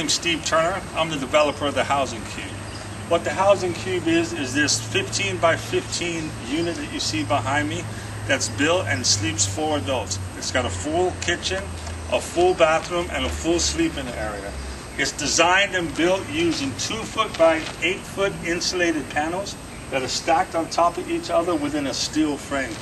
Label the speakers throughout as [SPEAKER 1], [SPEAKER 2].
[SPEAKER 1] name's Steve Turner. I'm the developer of the Housing Cube. What the Housing Cube is this 15 by 15 unit that you see behind me that's built and sleeps 4 adults. It's got a full kitchen, a full bathroom, and a full sleeping area. It's designed and built using 2-foot by 8-foot insulated panels that are stacked on top of each other within a steel frame.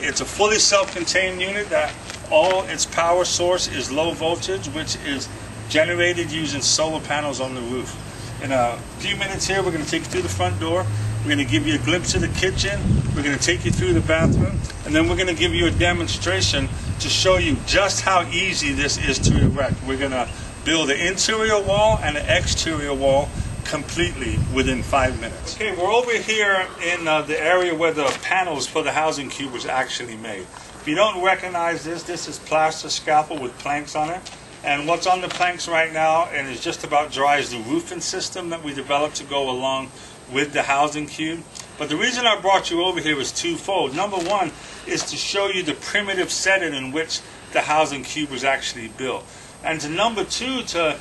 [SPEAKER 1] It's a fully self-contained unit that all its power source is low voltage, which is generated using solar panels on the roof. In a few minutes here, we're going to take you through the front door. We're going to give you a glimpse of the kitchen. We're going to take you through the bathroom. And then we're going to give you a demonstration to show you just how easy this is to erect. We're going to build an interior wall and an exterior wall completely within 5 minutes. Okay, we're over here in the area where the panels for the Housing Cube was actually made. If you don't recognize this is plaster scaffold with planks on it. And what's on the planks right now, and is just about dry, is the roofing system that we developed to go along with the Housing Cube. But the reason I brought you over here is twofold. Number one is to show you the primitive setting in which the Housing Cube was actually built. And to number two, to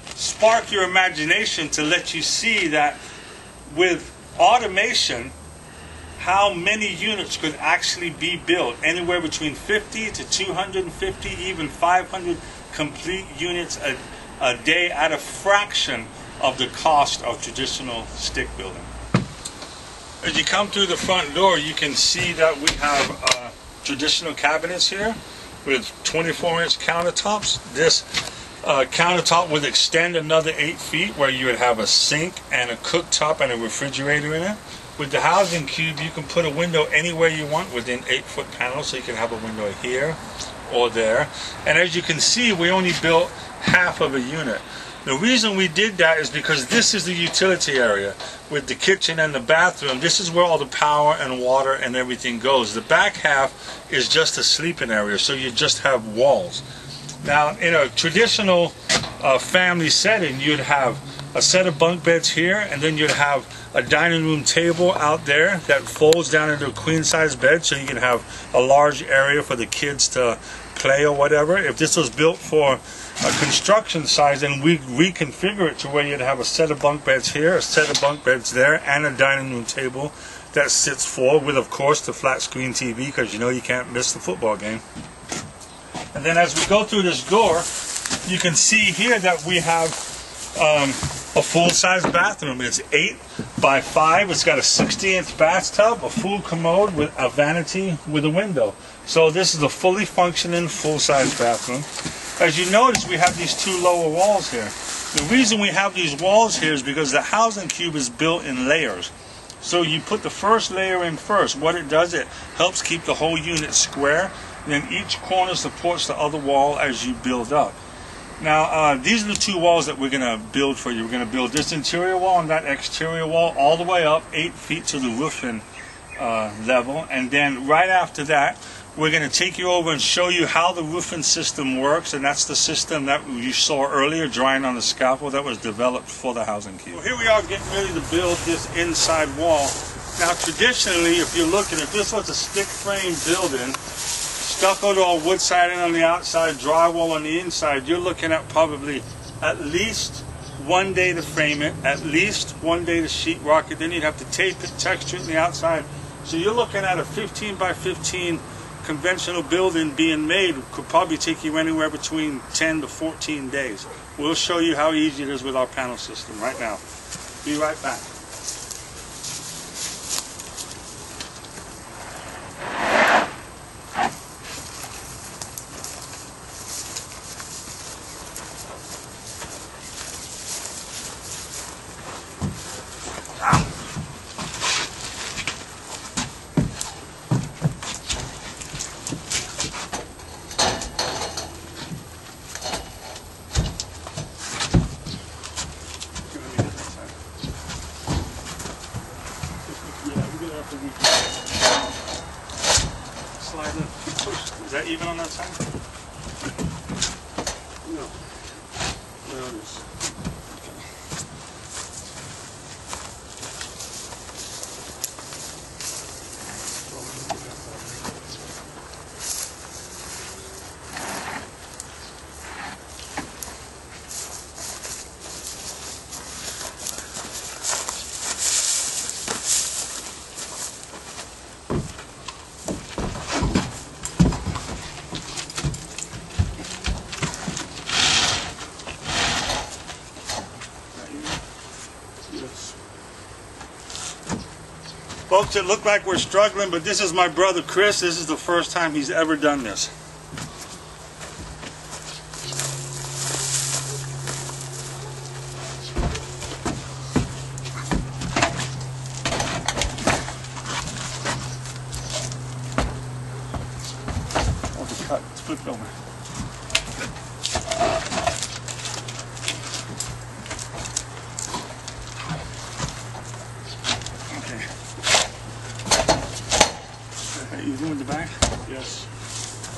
[SPEAKER 1] spark your imagination, to let you see that with automation, how many units could actually be built. Anywhere between 50 to 250, even 500 complete units a day at a fraction of the cost of traditional stick building. As you come through the front door, you can see that we have traditional cabinets here with 24-inch countertops. This countertop would extend another 8 feet, where you would have a sink and a cooktop and a refrigerator in it. With the Housing Cube, you can put a window anywhere you want within 8-foot panels, so you can have a window here or there. And as you can see, we only built half of a unit. The reason we did that is because this is the utility area with the kitchen and the bathroom. This is where all the power and water and everything goes. The back half is just a sleeping area, so you just have walls. Now, in a traditional family setting, you'd have a set of bunk beds here, and then you'd have a dining room table out there that folds down into a queen-size bed, so you can have a large area for the kids to play or whatever. If this was built for a construction size, then we reconfigure it to where you'd have a set of bunk beds here, a set of bunk beds there, and a dining room table that sits forward with, of course, the flat screen TV, because you know you can't miss the football game. And then as we go through this door, you can see here that we have a full-size bathroom. It's 8 by 5. It's got a 60-inch bathtub, a full commode with a vanity with a window. So this is a fully functioning full-size bathroom. As you notice, we have these 2 lower walls here. The reason we have these walls here is because the Housing Cube is built in layers. So you put the first layer in first. What it does, it helps keep the whole unit square. Then each corner supports the other wall as you build up. Now, these are the 2 walls that we're going to build for you. We're going to build this interior wall and that exterior wall all the way up 8 feet to the roofing level. And then right after that, we're going to take you over and show you how the roofing system works. And that's the system that you saw earlier drying on the scaffold that was developed for the Housing Cube. Well, here we are getting ready to build this inside wall. Now, traditionally, if you're looking, if this was a stick frame building, stuccoed or wood siding on the outside, drywall on the inside, you're looking at probably at least 1 day to frame it, at least 1 day to sheetrock it, then you'd have to tape it, texture it on the outside. So you're looking at a 15 by 15 conventional building being made could probably take you anywhere between 10 to 14 days. We'll show you how easy it is with our panel system right now. Be right back. Slide in, push. Is that even on that side? No. No, it is. Folks, it looked like we're struggling, but this is my brother Chris. This is the first time he's ever done this. Cut. Let's flip it over. Okay. Are you doing the back? Yes.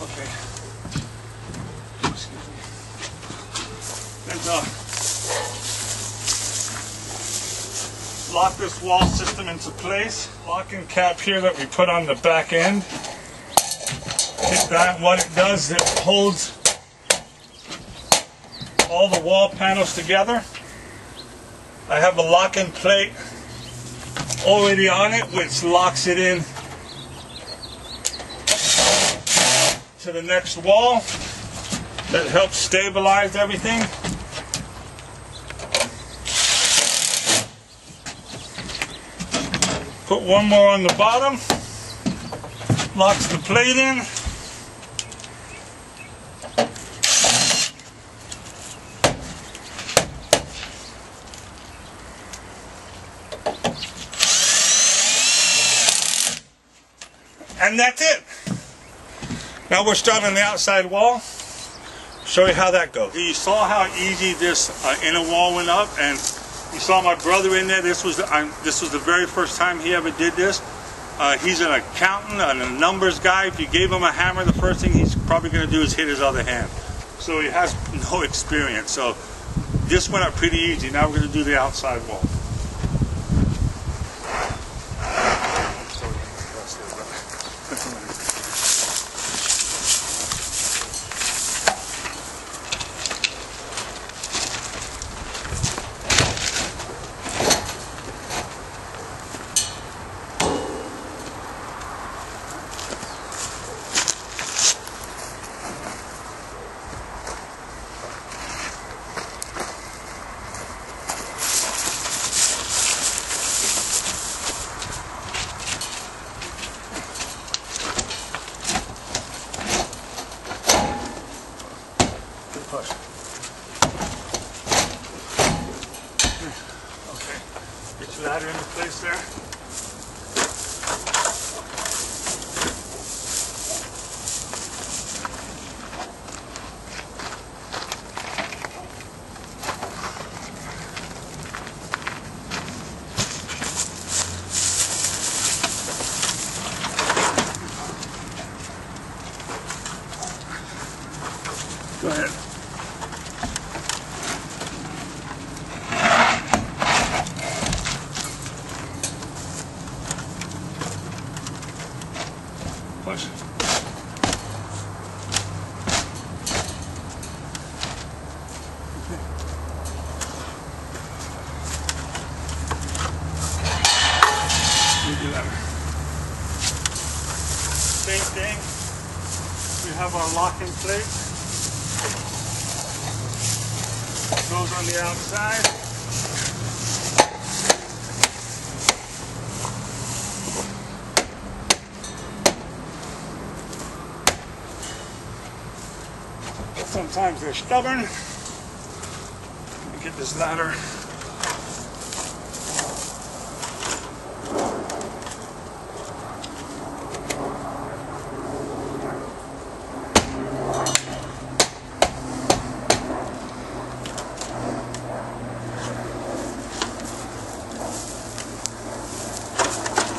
[SPEAKER 1] Okay. Excuse me. Then lock this wall system into place. Locking cap here that we put on the back end. Hit that. What it does is it holds all the wall panels together. I have a locking plate already on it, which locks it in to the next wall. That helps stabilize everything. Put one more on the bottom. Locks the plate in. And that's it. Now we're starting on the outside wall. Show you how that goes. You saw how easy this inner wall went up, and you saw my brother in there. This was the very first time he ever did this. He's an accountant and a numbers guy. If you gave him a hammer, the first thing he's probably going to do is hit his other hand. So he has no experience. So this went up pretty easy. Now we're going to do the outside wall. Push. Okay. Get your ladder into place there. Go ahead. Push. Same thing. We have our locking plate. Goes on the outside. Sometimes they're stubborn. Let me get this ladder.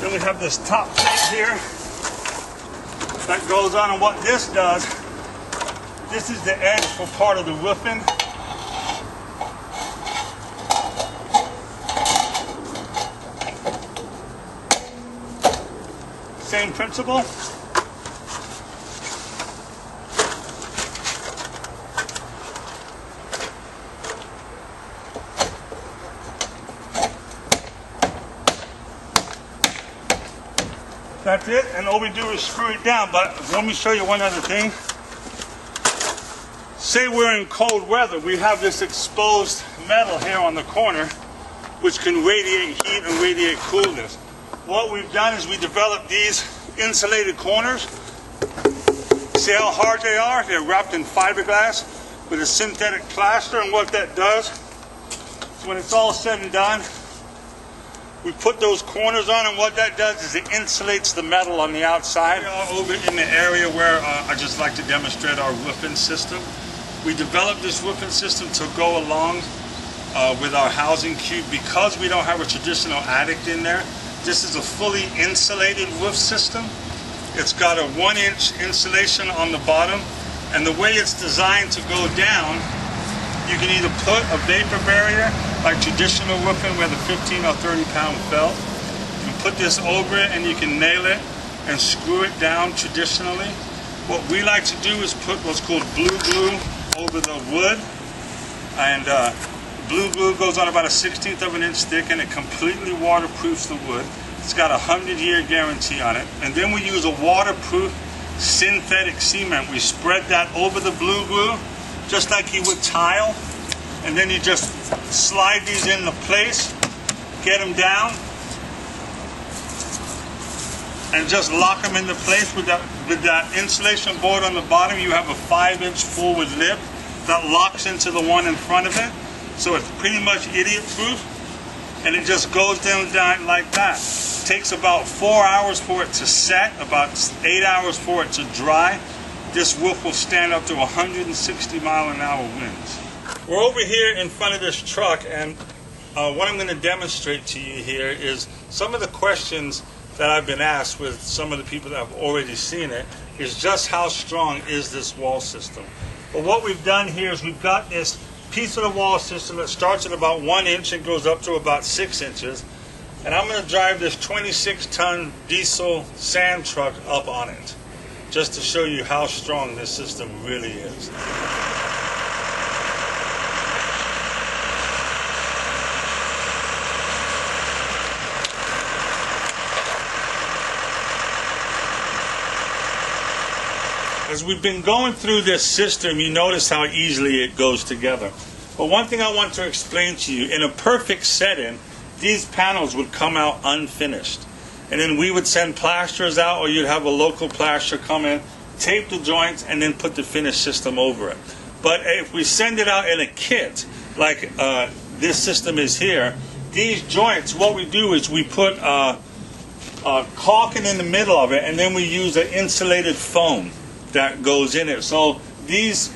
[SPEAKER 1] Then we have this top plate here that goes on, and what this does, this is the edge for part of the roofing. Same principle. That's it, and all we do is screw it down. But let me show you one other thing. Say we're in cold weather, we have this exposed metal here on the corner which can radiate heat and radiate coolness. What we've done is we developed these insulated corners. See how hard they are? They're wrapped in fiberglass with a synthetic plaster, and what that does is when it's all said and done, we put those corners on, and what that does is it insulates the metal on the outside. We are over in the area where I just like to demonstrate our roofing system. We developed this roofing system to go along with our housing cube because we don't have a traditional attic in there. This is a fully insulated roof system. It's got a 1-inch insulation on the bottom, and the way it's designed to go down, you can either put a vapor barrier like traditional roofing with a 15 or 30 pound felt. You can put this over it and you can nail it and screw it down traditionally. What we like to do is put what's called blue glue over the wood, and blue glue goes on about a 1/16 of an inch thick, and it completely waterproofs the wood. It's got a 100-year guarantee on it. And then we use a waterproof synthetic cement. We spread that over the blue glue just like you would tile, and then you just slide these into place, get them down, and just lock them into place with that insulation board on the bottom. You have a 5-inch forward lip that locks into the one in front of it, so it's pretty much idiot proof, and it just goes down like that. It takes about 4 hours for it to set, about 8 hours for it to dry. This roof will stand up to 160-mile-an-hour winds. We're over here in front of this truck, and what I'm going to demonstrate to you here is some of the questions that I've been asked with some of the people that have already seen it, is just how strong is this wall system. But what we've done here is we've got this piece of the wall system that starts at about 1 inch and goes up to about 6 inches. And I'm going to drive this 26-ton diesel sand truck up on it, just to show you how strong this system really is. As we've been going through this system, you notice how easily it goes together. But one thing I want to explain to you, in a perfect setting, these panels would come out unfinished. And then we would send plasterers out, or you'd have a local plasterer come in, tape the joints, and then put the finished system over it. But if we send it out in a kit, like this system is here, these joints, what we do is we put caulking in the middle of it, and then we use an insulated foam that goes in it. So these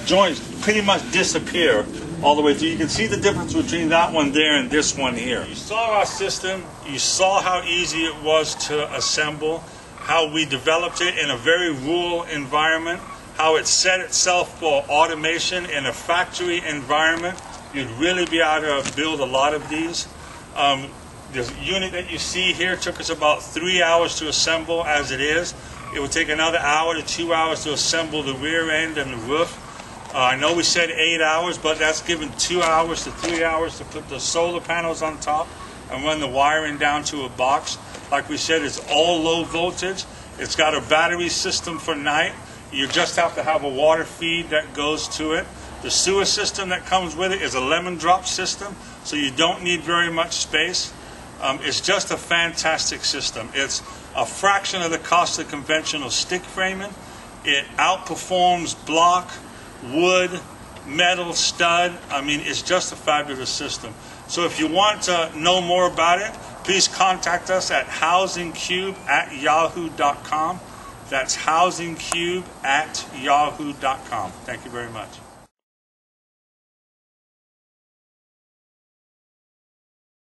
[SPEAKER 1] joints pretty much disappear all the way through. You can see the difference between that one there and this one here. You saw our system, you saw how easy it was to assemble, how we developed it in a very rural environment, how it set itself for automation in a factory environment. You'd really be able to build a lot of these. The unit that you see here took us about 3 hours to assemble as it is. It would take another hour to 2 hours to assemble the rear end and the roof. I know we said 8 hours, but that's given 2 hours to 3 hours to put the solar panels on top and run the wiring down to a box. Like we said, it's all low voltage. It's got a battery system for night. You just have to have a water feed that goes to it. The sewer system that comes with it is a lemon drop system, so you don't need very much space. It's just a fantastic system. It's a fraction of the cost of conventional stick framing. It outperforms block, wood, metal, stud. I mean, it's just a fabulous system. So if you want to know more about it, please contact us at housingcube@yahoo.com. That's housingcube@yahoo.com. Thank you very much.